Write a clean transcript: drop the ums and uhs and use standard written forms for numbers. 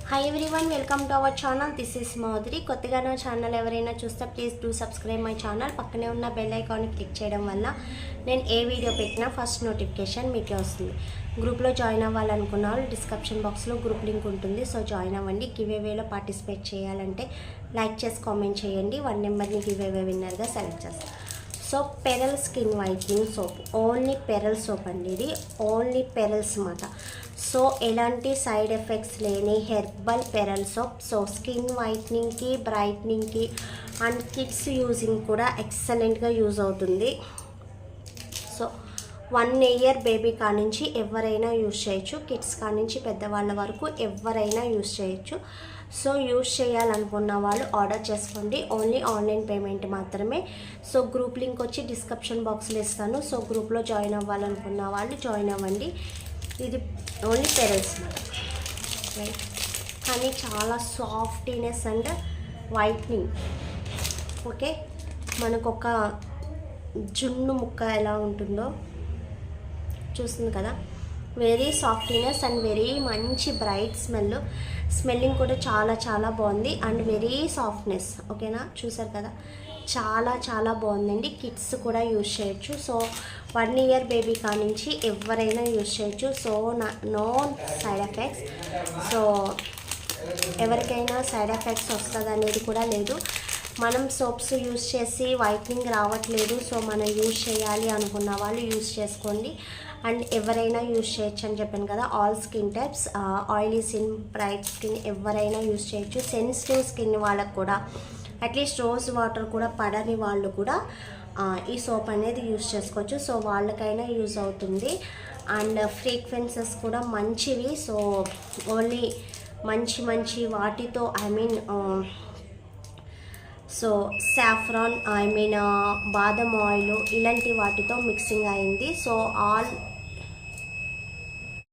Hi everyone, welcome to our channel. This is Madhuri. కొత్తగా నా channel ఎవరైనా చూస్తే please do subscribe my channel. పక్కనే ఉన్న బెల్ ఐకాన్ని క్లిక్ చేయడం వల్ల నేను ఏ వీడియో పెట్టినా ఫస్ట్ నోటిఫికేషన్ మీకే వస్తుంది. గ్రూప్లో జాయిన్ అవ్వాలనుకున్న వాళ్ళు డిస్క్రిప్షన్ బాక్స్లో గ్రూప్ లింక్ ఉంటుంది, సో జాయిన్ అవ్వండి. గివేవేలో పార్టిసిపేట్ చేయాలంటే లైక్ చేసి కామెంట్ చేయండి. 1 నెంబర్ని గివేవే విన్నర్గా సెలెక్ట్ చేస్తాను. So pearl skin whitening soap, only pearl soap అండి. ఇది ఓన్లీ పెరల్స్ అన్నమాట. సో ఎలాంటి సైడ్ ఎఫెక్ట్స్ లేని herbal pearl soap. So skin వైట్నింగ్కి, బ్రైట్నింగ్కి అండ్ కిడ్స్ యూజింగ్ కూడా ఎక్సలెంట్గా యూజ్ అవుతుంది. సో 1 ఇయర్ బేబీ కానించి ఎవరైనా యూజ్ చేయొచ్చు, కిడ్స్ కానించి పెద్దవాళ్ళ వరకు ఎవరైనా యూజ్ చేయొచ్చు. సో యూజ్ చేయాలనుకున్న వాళ్ళు ఆర్డర్ చేసుకోండి. ఓన్లీ ఆన్లైన్ పేమెంట్ మాత్రమే. సో గ్రూప్ లింక్ వచ్చి డిస్క్రిప్షన్ బాక్స్లో ఇస్తాను. సో గ్రూప్లో జాయిన్ అవ్వాలనుకున్న వాళ్ళు జాయిన్ అవ్వండి. ఇది ఓన్లీ పెరల్స్ రైట్, కానీ చాలా సాఫ్టీనెస్ అండ్ వైట్నింగ్. ఓకే, మనకు ఒక జున్ను ముక్క ఎలా ఉంటుందో చూస్తుంది కదా, వెరీ సాఫ్టీనెస్ అండ్ వెరీ మంచి బ్రైట్ స్మెల్లింగ్ కూడా చాలా చాలా బాగుంది అండ్ వెరీ సాఫ్ట్నెస్. ఓకేనా, చూసారు కదా, చాలా చాలా బాగుందండి. కిడ్స్ కూడా యూజ్ చేయొచ్చు. సో 1 ఇయర్ బేబీ కానించి ఎవరైనా యూజ్ చేయొచ్చు. So no side effects. So ఎవరికైనా సైడ్ ఎఫెక్ట్స్ వస్తుంది అనేది కూడా లేదు. మనం సోప్స్ యూజ్ చేసి వైట్నింగ్ రావట్లేదు, సో మనం యూజ్ చేయాలి అనుకున్న వాళ్ళు యూజ్ చేసుకోండి. అండ్ ఎవరైనా యూజ్ చేయొచ్చు అని చెప్పాను కదా. All skin types, oily skin, bright skin ఎవరైనా యూజ్ చేయొచ్చు. సెన్సిటివ్ స్కిన్ వాళ్ళకు కూడా, అట్లీస్ట్ రోజ్ వాటర్ కూడా పడని వాళ్ళు కూడా ఈ సోప్ అనేది యూజ్ చేసుకోవచ్చు. సో వాళ్ళకైనా యూజ్ అవుతుంది. అండ్ ఫ్రీక్వెన్సెస్ కూడా మంచివి. సో ఓన్లీ మంచి వాటితో సో సాఫ్రాన్ బాదం ఆయిల్ ఇలాంటి వాటితో మిక్సింగ్ అయింది. So all